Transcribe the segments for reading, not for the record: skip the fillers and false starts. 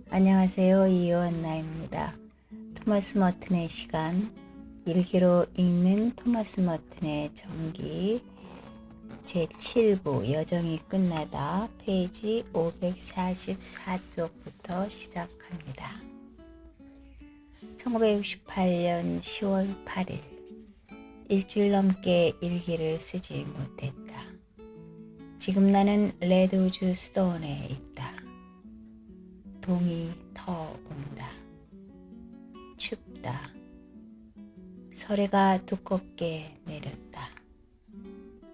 안녕하세요. 이요한나입니다. 토마스 머튼의 시간, 일기로 읽는 토마스 머튼의 전기 제7부 여정이 끝나다 페이지 544쪽부터 시작합니다. 1968년 10월 8일 일주일 넘게 일기를 쓰지 못했다. 지금 나는 레드우드 수도원에 있다. 동이 터온다. 춥다. 서리가 두껍게 내렸다.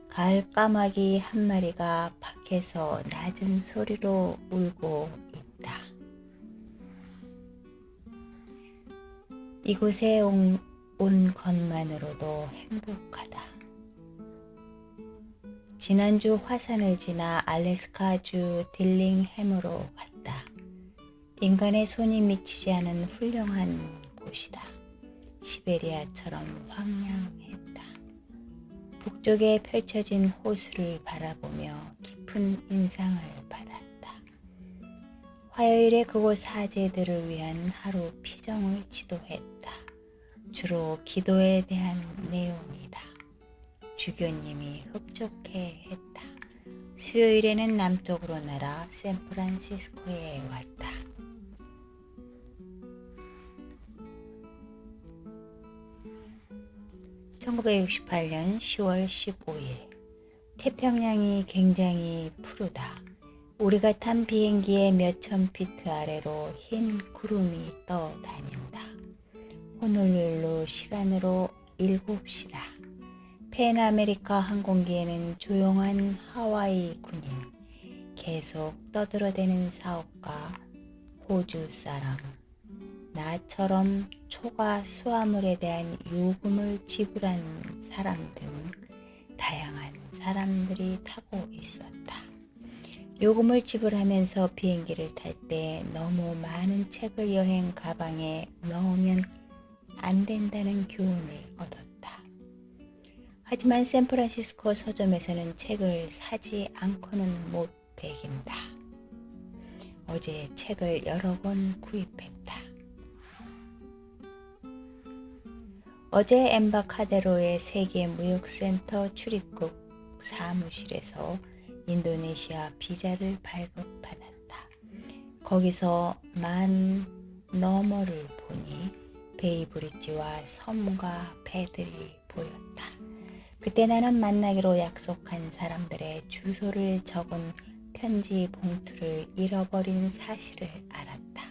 가을 까마귀 한 마리가 밖에서 낮은 소리로 울고 있다. 이곳에 온 것만으로도 행복하다. 지난주 화산을 지나 알래스카주 딜링햄으로 갔다. 인간의 손이 미치지 않은 훌륭한 곳이다. 시베리아처럼 황량했다. 북쪽에 펼쳐진 호수를 바라보며 깊은 인상을 받았다. 화요일에 그곳 사제들을 위한 하루 피정을 지도했다. 주로 기도에 대한 내용이다. 주교님이 흡족해 했다. 수요일에는 남쪽으로 날아 샌프란시스코에 왔다. (1968년 10월 15일) 태평양이 굉장히 푸르다. 우리가 탄 비행기의 몇천 피트 아래로 흰 구름이 떠다닌다. 호놀룰루 시간으로 7시다. 팬아메리카 항공기에는 조용한 하와이 군인, 계속 떠들어대는 사업가, 호주 사람, 나처럼 초과 수화물에 대한 요금을 지불한 사람 등 다양한 사람들이 타고 있었다. 요금을 지불하면서 비행기를 탈 때 너무 많은 책을 여행 가방에 넣으면 안 된다는 교훈을 얻었다. 하지만 샌프란시스코 서점에서는 책을 사지 않고는 못 배긴다. 어제 책을 여러 권 구입했다. 어제 엠바카데로의 세계무역센터 출입국 사무실에서 인도네시아 비자를 발급받았다. 거기서 만 너머를 보니 베이브리지와 섬과 배들이 보였다. 그때 나는 만나기로 약속한 사람들의 주소를 적은 편지 봉투를 잃어버린 사실을 알았다.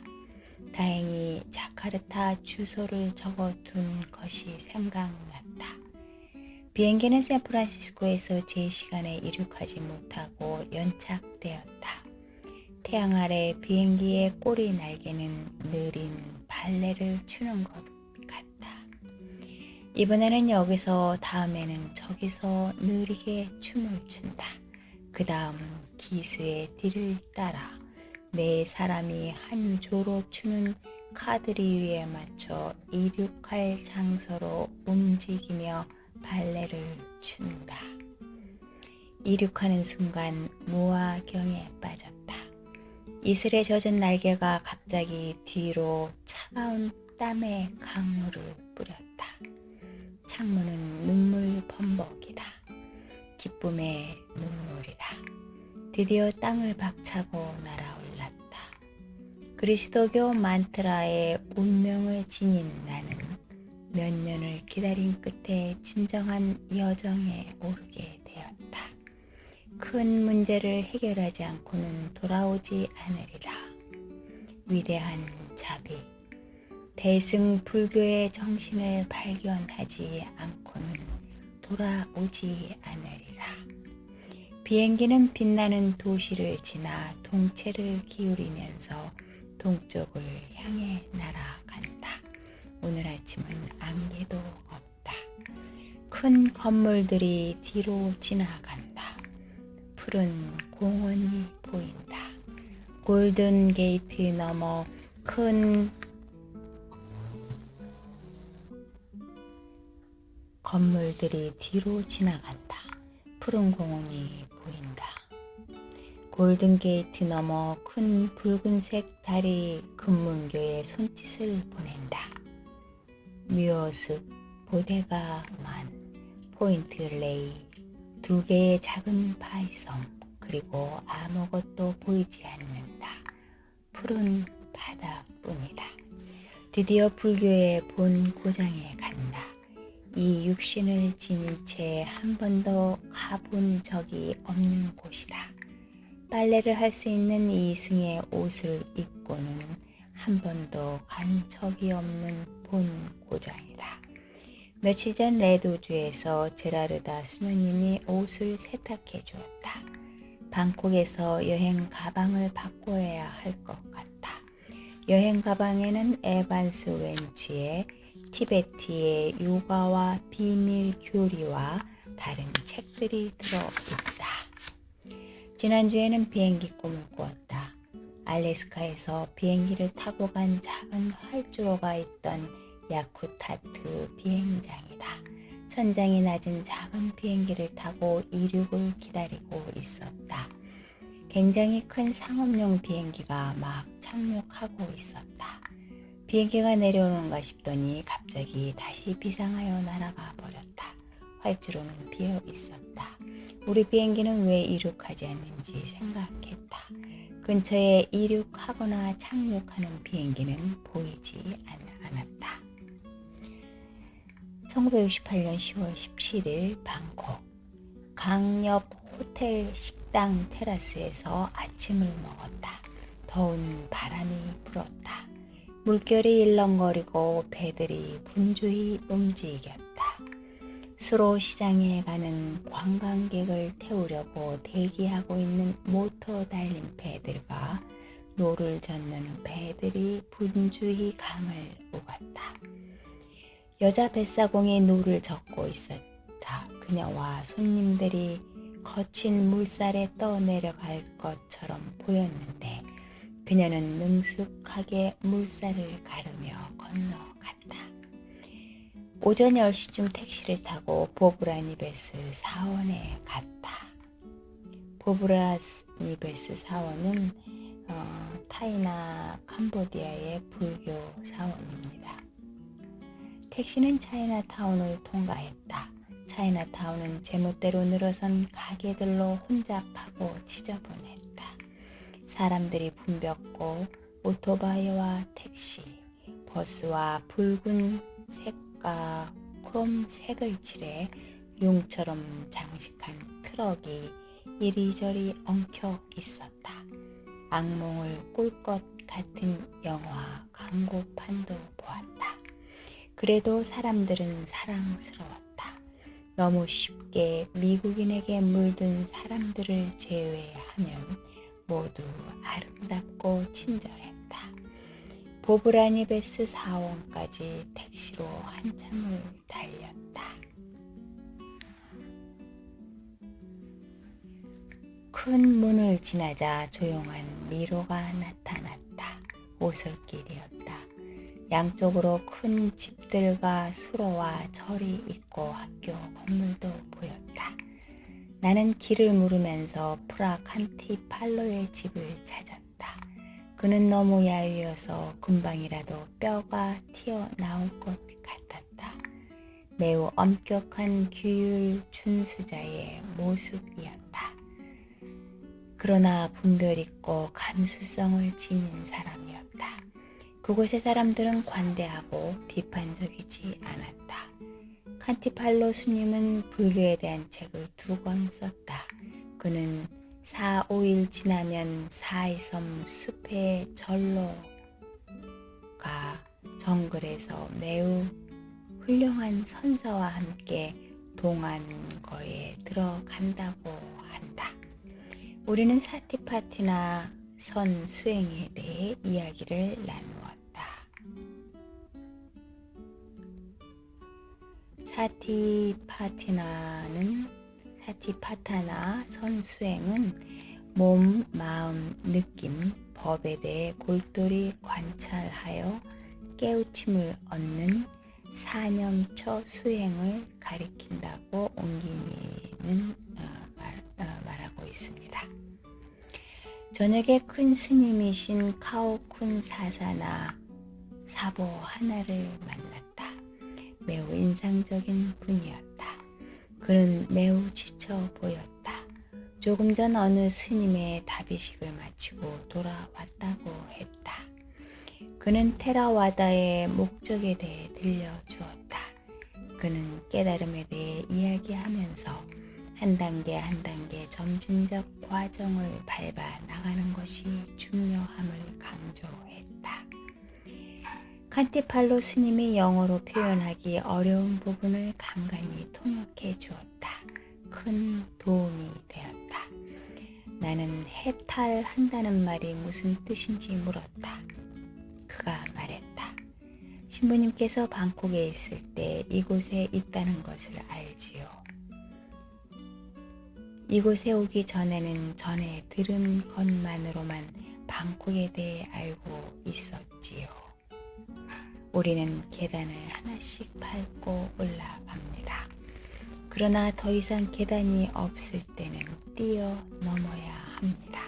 다행히 자카르타 주소를 적어둔 것이 생각났다. 비행기는 샌프란시스코에서 제 시간에 이륙하지 못하고 연착되었다. 태양 아래 비행기의 꼬리 날개는 느린 발레를 추는 것 같다. 이번에는 여기서, 다음에는 저기서 느리게 춤을 춘다. 그 다음 기수의 뒤를 따라 네 사람이 한 조로 추는 카드리위에 맞춰 이륙할 장소로 움직이며 발레를 춘다. 이륙하는 순간 무화경에 빠졌다. 이슬에 젖은 날개가 갑자기 뒤로 차가운 땀의 강물을 뿌렸다. 창문은 눈물 범벅이다. 기쁨의 눈물이다. 드디어 땅을 박차고 날아올랐다. 그리스도교 만트라의 운명을 지닌 나는 몇 년을 기다린 끝에 진정한 여정에 오르게 되었다. 큰 문제를 해결하지 않고는 돌아오지 않으리라. 위대한 자비, 대승 불교의 정신을 발견하지 않고는 돌아오지 않으리라. 비행기는 빛나는 도시를 지나 동체를 기울이면서 동쪽을 향해 날아간다. 오늘 아침은 안개도 없다. 큰 건물들이 뒤로 지나간다. 푸른 공원이 보인다. 골든 게이트 너머 큰 건물들이 뒤로 지나간다. 푸른 공원이 보인다. 골든게이트 너머 큰 붉은색 달이 금문교의 손짓을 보낸다. 뮤어스, 보데가만, 포인트 레이, 2개의 작은 파이섬, 그리고 아무것도 보이지 않는다. 푸른 바다뿐이다. 드디어 불교의 본 고장에 간다. 이 육신을 지닌 채 한 번도 가본 적이 없는 곳이다. 빨래를 할 수 있는 이승의 옷을 입고는 한 번도 간 적이 없는 본 고장이다. 며칠 전 레도주에서 제라르다 수녀님이 옷을 세탁해 주었다. 방콕에서 여행 가방을 바꿔야 할 것 같다. 여행 가방에는 에반스 웬치의 티베티의 요가와 비밀 교리와 다른 책들이 들어있다. 지난주에는 비행기 꿈을 꾸었다. 알래스카에서 비행기를 타고 간 작은 활주로가 있던 야쿠타트 비행장이다. 천장이 낮은 작은 비행기를 타고 이륙을 기다리고 있었다. 굉장히 큰 상업용 비행기가 막 착륙하고 있었다. 비행기가 내려오는가 싶더니 갑자기 다시 비상하여 날아가 버렸다. 활주로는 비어 있었다. 우리 비행기는 왜 이륙하지 않는지 생각했다. 근처에 이륙하거나 착륙하는 비행기는 보이지 않았다. 1968년 10월 17일 방콕 강옆 호텔 식당 테라스에서 아침을 먹었다. 더운 바람이 불었다. 물결이 일렁거리고 배들이 분주히 움직였다. 수로 시장에 가는 관광객을 태우려고 대기하고 있는 모터 달린 배들과 노를 젓는 배들이 분주히 강을 오갔다. 여자 뱃사공이 노를 젓고 있었다. 그녀와 손님들이 거친 물살에 떠내려갈 것처럼 보였는데 그녀는 능숙하게 물살을 가르며 건너갔다. 오전 10시쯤 택시를 타고 보브라니베스 사원에 갔다. 보브라니베스 사원은 타이나 캄보디아의 불교 사원입니다. 택시는 차이나타운을 통과했다. 차이나타운은 제멋대로 늘어선 가게들로 혼잡하고 지저분했다. 사람들이 붐볐고 오토바이와 택시, 버스와 붉은 색과 크롬색을 칠해 용처럼 장식한 트럭이 이리저리 엉켜 있었다. 악몽을 꿀 것 같은 영화 광고판도 보았다. 그래도 사람들은 사랑스러웠다. 너무 쉽게 미국인에게 물든 사람들을 제외하면 모두 아름답고 친절했다. 보브라니베스 사원까지 택시로 한참을 달렸다. 큰 문을 지나자 조용한 미로가 나타났다. 오솔길이었다. 양쪽으로 큰 집들과 수로와 절이 있고 학교 건물도 보였다. 나는 길을 물으면서 프라 칸티팔로의 집을 찾았다. 그는 너무 야위어서 금방이라도 뼈가 튀어나올 것 같았다. 매우 엄격한 규율 준수자의 모습이었다. 그러나 분별 있고 감수성을 지닌 사람이었다. 그곳의 사람들은 관대하고 비판적이지 않았다. 칸티팔로 스님은 불교에 대한 책을 2권 썼다. 그는 4, 5일 지나면 사이섬 숲의 절로 가 정글에서 매우 훌륭한 선사와 함께 동안거에 들어간다고 한다. 우리는 사티파티나 선 수행에 대해 이야기를 나누었다. 사티파타나 선 수행은 몸, 마음, 느낌, 법에 대해 골똘히 관찰하여 깨우침을 얻는 사념처 수행을 가리킨다고 옹기니는 말하고 있습니다. 저녁에 큰 스님이신 카오쿤 사사나 사보 하나를 만났다. 매우 인상적인 분이었다. 그는 매우 지쳐 보였다. 조금 전 어느 스님의 답의식을 마치고 돌아왔다고 했다. 그는 테라와다의 목적에 대해 들려주었다. 그는 깨달음에 대해 이야기하면서 한 단계 한 단계 점진적 과정을 밟아 나가는 것이 중요함을 강조했다. 칸티팔로 스님이 영어로 표현하기 어려운 부분을 간간히 통역해 주었다. 큰 도움이 되었다. 나는 해탈한다는 말이 무슨 뜻인지 물었다. 그가 말했다. 신부님께서 방콕에 있을 때 이곳에 있다는 것을 알지요. 이곳에 오기 전에는 전에 들은 것만으로만 방콕에 대해 알고 있었지요. 우리는 계단을 하나씩 밟고 올라갑니다. 그러나 더 이상 계단이 없을 때는 뛰어넘어야 합니다.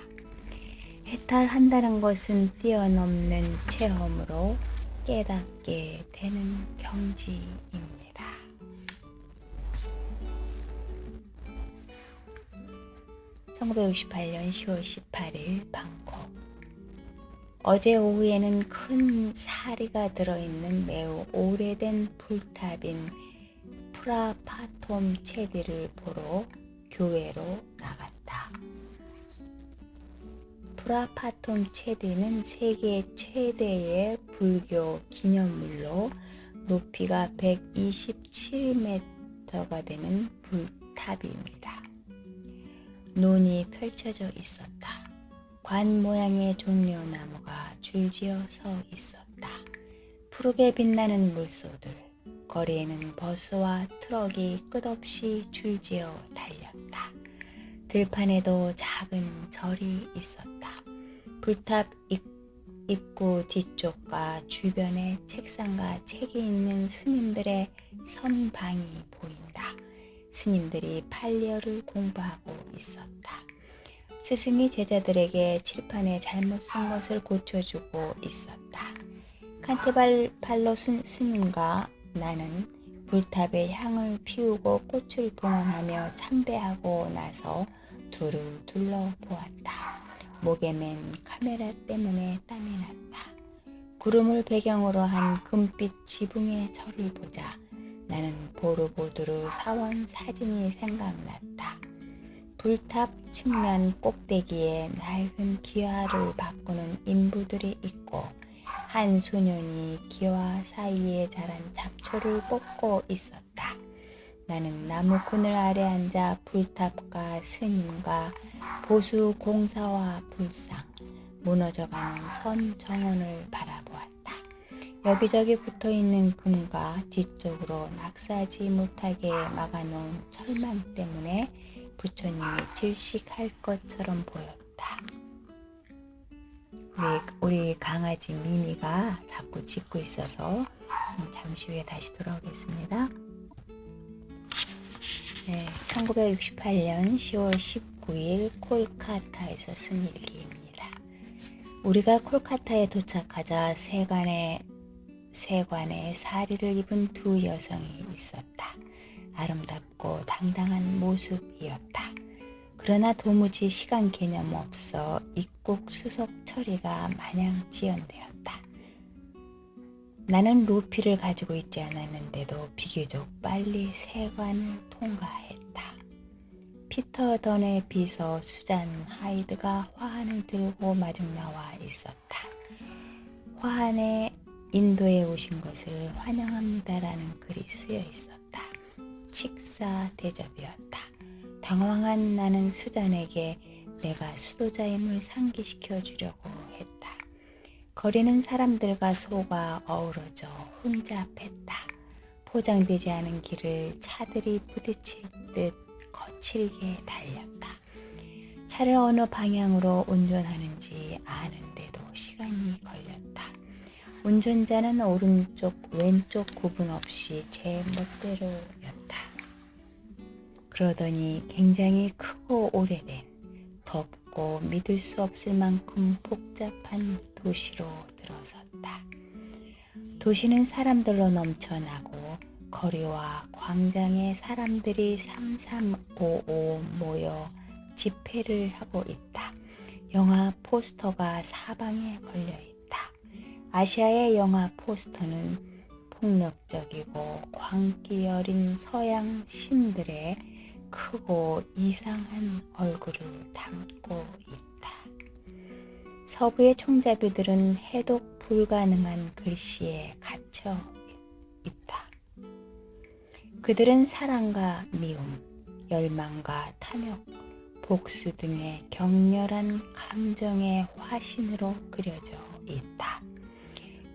해탈한다는 것은 뛰어넘는 체험으로 깨닫게 되는 경지입니다. 1968년 10월 18일 방콕. 어제 오후에는 큰 사리가 들어있는 매우 오래된 불탑인 프라파톰 체디를 보러 교회로 나갔다. 프라파톰 체디는 세계 최대의 불교 기념물로 높이가 127m가 되는 불탑입니다. 논이 펼쳐져 있었다. 관 모양의 종려나무가 줄지어 서 있었다. 푸르게 빛나는 물소들, 거리에는 버스와 트럭이 끝없이 줄지어 달렸다. 들판에도 작은 절이 있었다. 불탑 입구 뒤쪽과 주변에 책상과 책이 있는 스님들의 선방이 보인다. 스님들이 팔려를 공부하고 있었다. 스승이 제자들에게 칠판에 잘못 쓴 것을 고쳐주고 있었다. 칸티팔로 스님과 나는 불탑에 향을 피우고 꽃을 봉헌하며 참배하고 나서 둘을 둘러보았다. 목에 맨 카메라 때문에 땀이 났다. 구름을 배경으로 한 금빛 지붕의 절을 보자 나는 보르보드르 사원 사진이 생각났다. 불탑 측면 꼭대기에 낡은 기와를 바꾸는 인부들이 있고 한 소년이 기와 사이에 자란 잡초를 뽑고 있었다. 나는 나무 그늘 아래 앉아 불탑과 스님과 보수 공사와 불상, 무너져가는 선 정원을 바라보았다. 여기저기 붙어있는 금과 뒤쪽으로 낙사하지 못하게 막아놓은 철망 때문에 부처님이 질식할 것처럼 보였다. 우리 강아지 미미가 자꾸 짖고 있어서 잠시 후에 다시 돌아오겠습니다. 네, 1968년 10월 19일 콜카타에서 쓴 일기입니다. 우리가 콜카타에 도착하자 세관에 사리를 입은 두 여성이 있었다. 아름답고 당당한 모습이었다. 그러나 도무지 시간 개념 없어 입국 수속 처리가 마냥 지연되었다. 나는 루피를 가지고 있지 않았는데도 비교적 빨리 세관을 통과했다. 피터 던의 비서 수잔 하이드가 화환을 들고 마중 나와 있었다. 화환에 인도에 오신 것을 환영합니다라는 글이 쓰여 있었다. 식사 대접이었다. 당황한 나는 수잔에게 내가 수도자임을 상기시켜 주려고 했다. 거리는 사람들과 소가 어우러져 혼잡했다. 포장되지 않은 길을 차들이 부딪힐 듯 거칠게 달렸다. 차를 어느 방향으로 운전하는지 아는데도 시간이 걸렸다. 운전자는 오른쪽 왼쪽 구분 없이 제 멋대로였다. 그러더니 굉장히 크고 오래된 덥고 어렵고 믿을 수 없을 만큼 복잡한 도시로 들어섰다. 도시는 사람들로 넘쳐나고 거리와 광장에 사람들이 삼삼오오 모여 집회를 하고 있다. 영화 포스터가 사방에 걸려 있다. 아시아의 영화 포스터는 폭력적이고 광기 어린 서양 신들의 크고 이상한 얼굴을 담고 있다. 서부의 총잡이들은 해독 불가능한 글씨에 갇혀 있다. 그들은 사랑과 미움, 열망과 탐욕, 복수 등의 격렬한 감정의 화신으로 그려져 있다.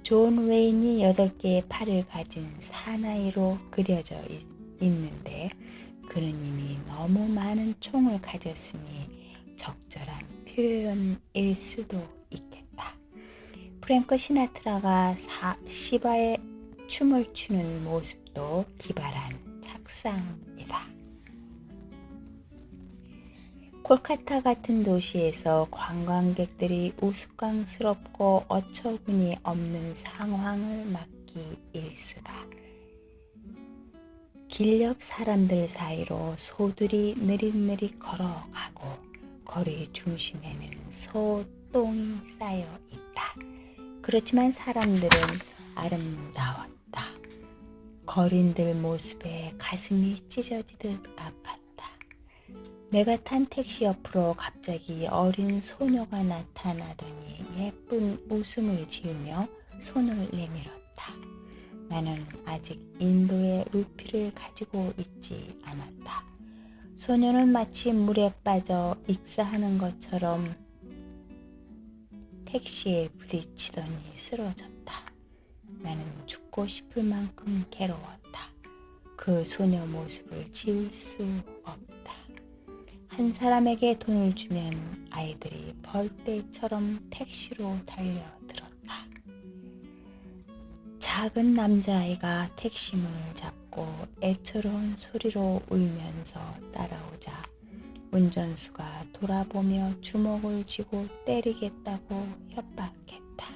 존 웨인이 8개의 팔을 가진 사나이로 그려져 있는데 그는 이미 너무 많은 총을 가졌으니 적절한 표현일 수도 있겠다. 프랭크 시나트라가 시바에 춤을 추는 모습도 기발한 착상이다. 콜카타 같은 도시에서 관광객들이 우스꽝스럽고 어처구니 없는 상황을 맡기 일수다. 길 옆 사람들 사이로 소들이 느릿느릿 걸어가고 거리 중심에는 소똥이 쌓여 있다. 그렇지만 사람들은 아름다웠다. 거린들 모습에 가슴이 찢어지듯 아팠다. 내가 탄 택시 옆으로 갑자기 어린 소녀가 나타나더니 예쁜 웃음을 지으며 손을 내밀었다. 나는 아직 인도의 루피를 가지고 있지 않았다. 소녀는 마치 물에 빠져 익사하는 것처럼 택시에 부딪히더니 쓰러졌다. 나는 죽고 싶을 만큼 괴로웠다. 그 소녀 모습을 지울 수 없다. 한 사람에게 돈을 주면 아이들이 벌떼처럼 택시로 달려들었다. 작은 남자아이가 택시문을 잡고 애처로운 소리로 울면서 따라오자 운전수가 돌아보며 주먹을 쥐고 때리겠다고 협박했다.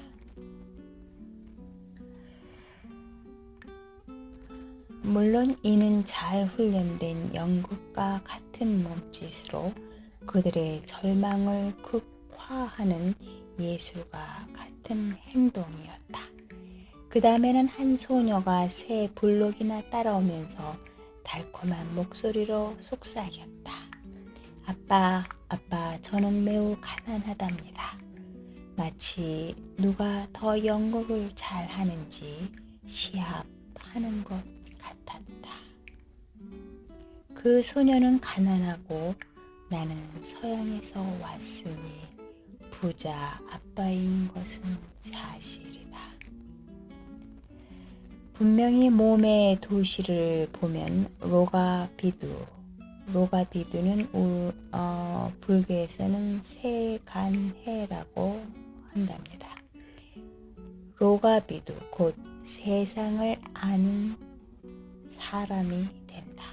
물론 이는 잘 훈련된 연극과 같은 몸짓으로 그들의 절망을 극화하는 예술과 같은 행동이었다. 그 다음에는 한 소녀가 새 블록이나 따라오면서 달콤한 목소리로 속삭였다. 아빠, 저는 매우 가난하답니다. 마치 누가 더 연극을 잘 하는지 시합하는 것 같았다. 그 소녀는 가난하고 나는 서양에서 왔으니 부자 아빠인 것은 사실이다. 분명히 몸의 도시를 보면 로가비두는 불교에서는 세간해라고 한답니다. 로가비두 곧 세상을 아는 사람이 된다.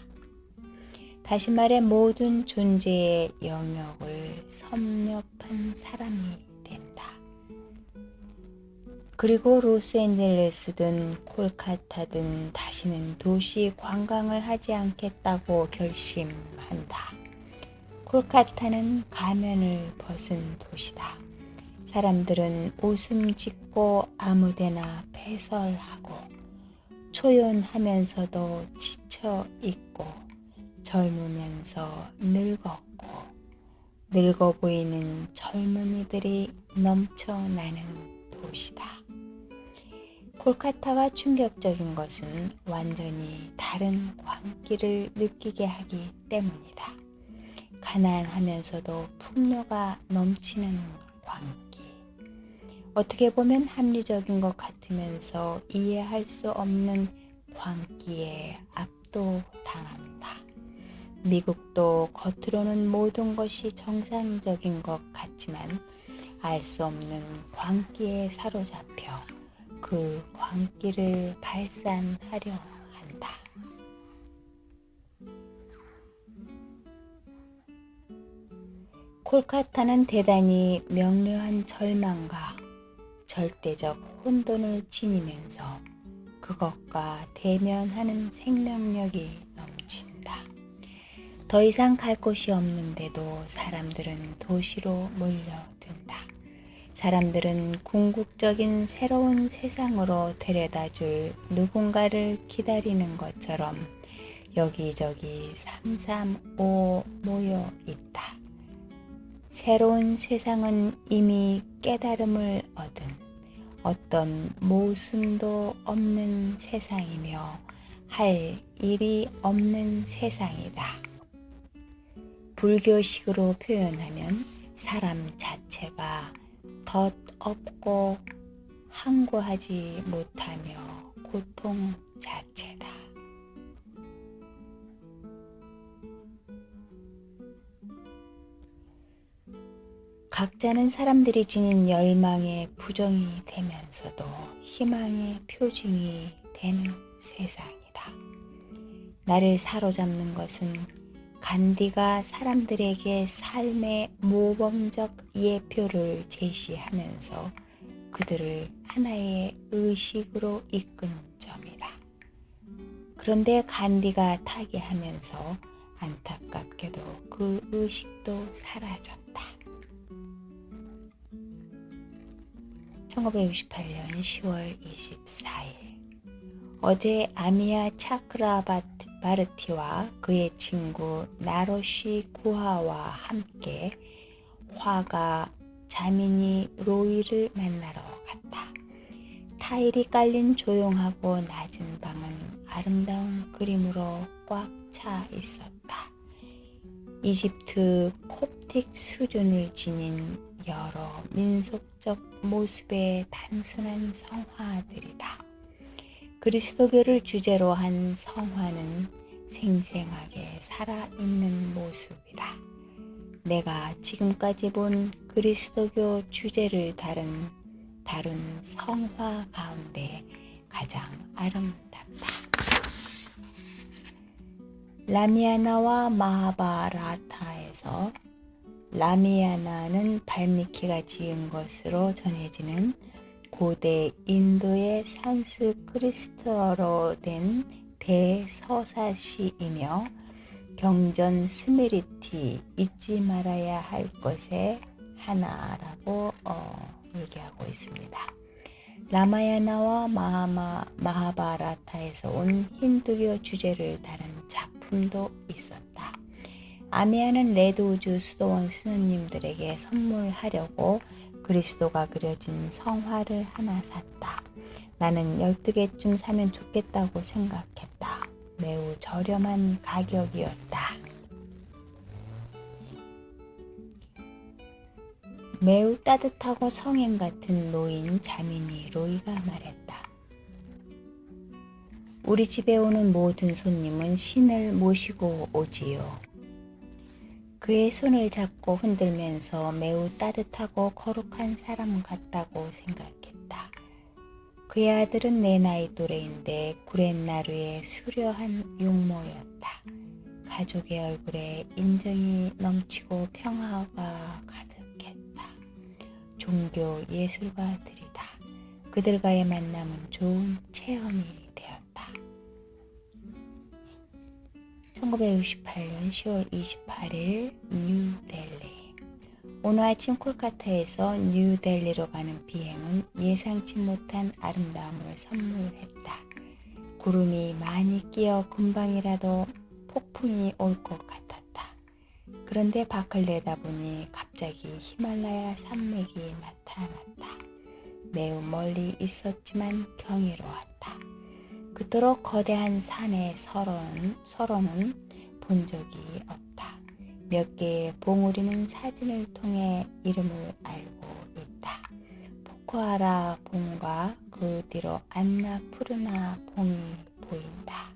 다시 말해 모든 존재의 영역을 섭렵한 사람이 된다. 그리고 로스앤젤레스든 콜카타든 다시는 도시 관광을 하지 않겠다고 결심한다. 콜카타는 가면을 벗은 도시다. 사람들은 웃음 짓고 아무데나 배설하고 초연하면서도 지쳐 있고 젊으면서 늙었고 늙어 보이는 젊은이들이 넘쳐나는 도시다. 콜카타가 충격적인 것은 완전히 다른 광기를 느끼게 하기 때문이다. 가난하면서도 풍요가 넘치는 광기. 어떻게 보면 합리적인 것 같으면서 이해할 수 없는 광기에 압도당한다. 미국도 겉으로는 모든 것이 정상적인 것 같지만 알 수 없는 광기에 사로잡혀 그 광기를 발산하려 한다. 콜카타는 대단히 명료한 절망과 절대적 혼돈을 지니면서 그것과 대면하는 생명력이 넘친다. 더 이상 갈 곳이 없는데도 사람들은 도시로 몰려든다. 사람들은 궁극적인 새로운 세상으로 데려다줄 누군가를 기다리는 것처럼 여기저기 삼삼오오 모여 있다. 새로운 세상은 이미 깨달음을 얻은 어떤 모순도 없는 세상이며 할 일이 없는 세상이다. 불교식으로 표현하면 사람 자체가 덧없고 항구하지 못하며 고통 자체다. 각자는 사람들이 지닌 열망의 부정이 되면서도 희망의 표징이 되는 세상이다. 나를 사로잡는 것은 간디가 사람들에게 삶의 모범적 예표를 제시하면서 그들을 하나의 의식으로 이끈 점이다. 그런데 간디가 타계하면서 안타깝게도 그 의식도 사라졌다. 1968년 10월 24일 어제 아미야 차크라바르티와 그의 친구 나로시 구하와 함께 화가 자미니 로이를 만나러 갔다. 타일이 깔린 조용하고 낮은 방은 아름다운 그림으로 꽉 차 있었다. 이집트 콥틱 수준을 지닌 여러 민속적 모습의 단순한 성화들이다. 그리스도교를 주제로 한 성화는 생생하게 살아있는 모습이다. 내가 지금까지 본 그리스도교 주제를 다룬 성화 가운데 가장 아름답다. 라미아나와 마하바라타에서 라미아나는 발미키가 지은 것으로 전해지는 고대 인도의 산스크리트어로 된 대서사시이며 경전 스메리티 잊지 말아야 할 것의 하나라고 얘기하고 있습니다. 라마야나와 마하바라타에서 온 힌두교 주제를 다룬 작품도 있었다. 아미야는 레드우즈 수도원 수녀님들에게 선물하려고 그리스도가 그려진 성화를 하나 샀다. 나는 12개쯤 사면 좋겠다고 생각했다. 매우 저렴한 가격이었다. 매우 따뜻하고 성인 같은 노인 자미니 로이가 말했다. 우리 집에 오는 모든 손님은 신을 모시고 오지요. 그의 손을 잡고 흔들면서 매우 따뜻하고 거룩한 사람 같다고 생각했다. 그의 아들은 내 나이 또래인데 구렛나루의 수려한 육모였다. 가족의 얼굴에 인정이 넘치고 평화가 가득했다. 종교 예술가들이다. 그들과의 만남은 좋은 체험이 되었다. 1968년 10월 28일 뉴델리. 오늘 아침 콜카타에서 뉴델리로 가는 비행은 예상치 못한 아름다움을 선물했다. 구름이 많이 끼어 금방이라도 폭풍이 올 것 같았다. 그런데 밖을 내다보니 갑자기 히말라야 산맥이 나타났다. 매우 멀리 있었지만 경이로웠다. 그토록 거대한 산의 설원은 본 적이 없다. 몇 개의 봉우리는 사진을 통해 이름을 알고 있다. 포코하라 봉과 그 뒤로 안나푸르나 봉이 보인다.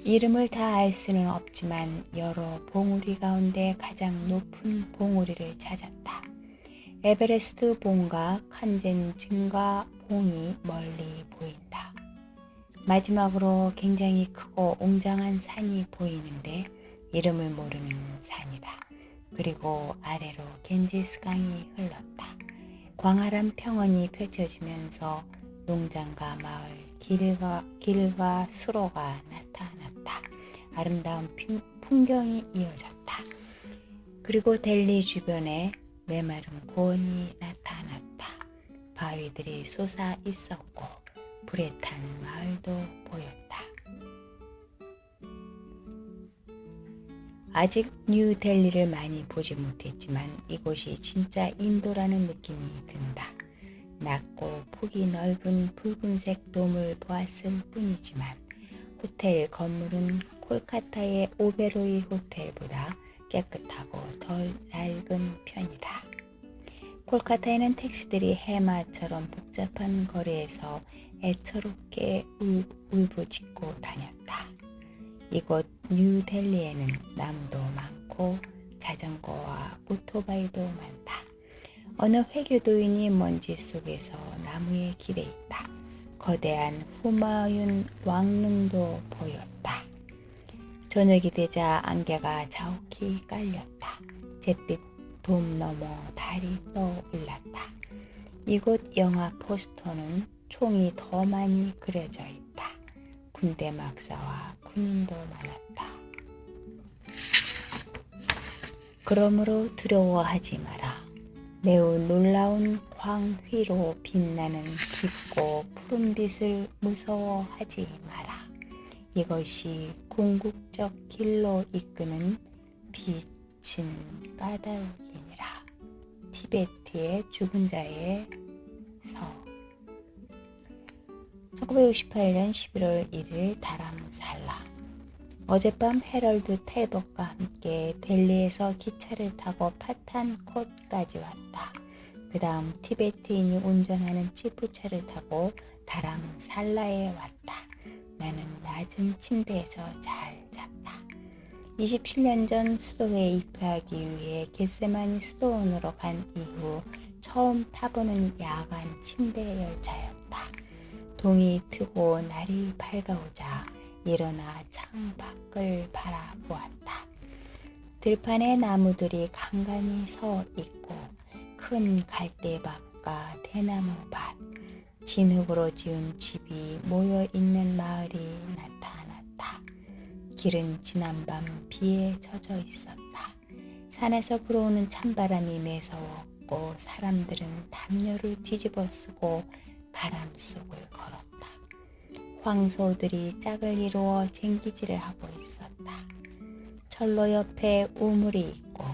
이름을 다 알 수는 없지만 여러 봉우리 가운데 가장 높은 봉우리를 찾았다. 에베레스트 봉과 칸젠증가 봉이 멀리 보인다. 마지막으로 굉장히 크고 웅장한 산이 보이는데 이름을 모르는 산이다. 그리고 아래로 겐지스강이 흘렀다. 광활한 평원이 펼쳐지면서 농장과 마을, 길과 수로가 나타났다. 아름다운 풍경이 이어졌다. 그리고 델리 주변에 메마른 고원이 나타났다. 바위들이 솟아 있었고 불에 탄 마을도 보였다. 아직 뉴델리를 많이 보지 못했지만 이곳이 진짜 인도라는 느낌이 든다. 낮고 폭이 넓은 붉은색 돔을 보았을 뿐이지만 호텔 건물은 콜카타의 오베로이 호텔보다 깨끗하고 덜 낡은 편이다. 콜카타에는 택시들이 해마처럼 복잡한 거리에서 애처롭게 울부짖고 다녔다. 이곳 뉴델리에는 나무도 많고 자전거와 오토바이도 많다. 어느 회교도인이 먼지 속에서 나무에 기대 있다. 거대한 후마윤 왕릉도 보였다. 저녁이 되자 안개가 자욱히 깔렸다. 잿빛 돔 너머 달이 떠올랐다. 이곳 영화 포스터는 총이 더 많이 그려져 있다. 군대 막사와 군인도 많았다. 그러므로 두려워하지 마라. 매우 놀라운 광휘로 빛나는 깊고 푸른 빛을 무서워하지 마라. 이것이 궁극적 길로 이끄는 빛은 까닭이니라. 티베트의 죽은 자의 서 1968년 11월 1일 다람살라. 어젯밤 헤럴드 텔버과 함께 델리에서 기차를 타고 파탄콧까지 왔다. 그 다음 티베트인이 운전하는 지프차를 타고 다람살라에 왔다. 나는 낮은 침대에서 잘 잤다. 27년 전 수도에 입회하기 위해 겟세마니 수도원으로 간 이후 처음 타보는 야간 침대 열차였다. 동이 트고 날이 밝아오자 일어나 창 밖을 바라보았다. 들판에 나무들이 간간히 서 있고 큰 갈대밭과 대나무밭, 진흙으로 지은 집이 모여있는 마을이 나타났다. 길은 지난밤 비에 젖어 있었다. 산에서 불어오는 찬바람이 매서웠고 사람들은 담요를 뒤집어 쓰고 바람 속을 걸었다. 황소들이 짝을 이루어 쟁기질을 하고 있었다. 철로 옆에 우물이 있고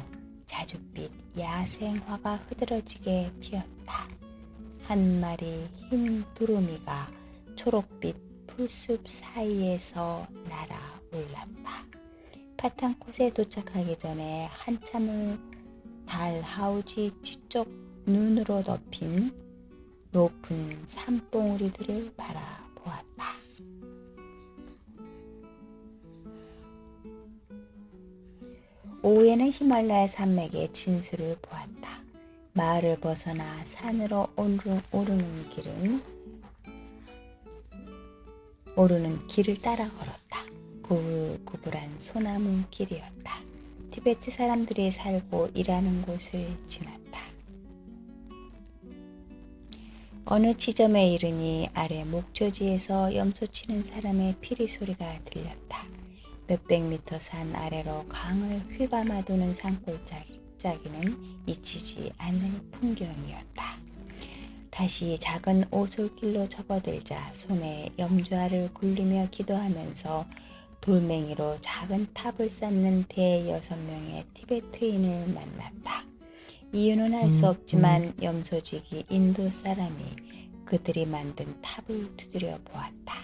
자줏빛 야생화가 흐드러지게 피었다. 한 마리 흰 두루미가 초록빛 풀숲 사이에서 날아올랐다. 파탄콧에 도착하기 전에 한참을 달하우지 뒤쪽 눈으로 덮인 높은 산봉우리들을 바라보았다. 오후에는 히말라야 산맥의 진수를 보았다. 마을을 벗어나 산으로 오르는 길을 따라 걸었다. 구불구불한 소나무 길이었다. 티베트 사람들이 살고 일하는 곳을 지났다. 어느 지점에 이르니 아래 목조지에서 염소 치는 사람의 피리 소리가 들렸다. 몇백 미터 산 아래로 강을 휘감아도는 산골짜기는 잊히지 않을 풍경이었다. 다시 작은 오솔길로 접어들자 손에 염주알을 굴리며 기도하면서 돌멩이로 작은 탑을 쌓는 대여섯 명의 티베트인을 만났다. 이유는 알 수 없지만 염소쥐기 인도 사람이 그들이 만든 탑을 두드려 보았다.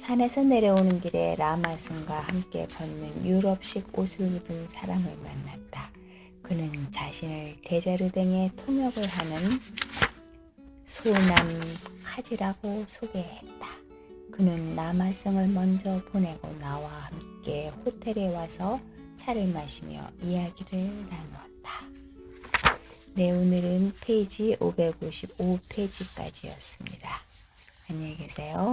산에서 내려오는 길에 라마슨과 함께 걷는 유럽식 옷을 입은 사람을 만났다. 그는 자신을 데자르댕에 통역을 하는 소남 하지라고 소개했다. 그는 라마슨을 먼저 보내고 나와 함께 호텔에 와서 차를 마시며 이야기를 나누었다. 네, 오늘은 페이지 555페이지까지였습니다. 안녕히 계세요.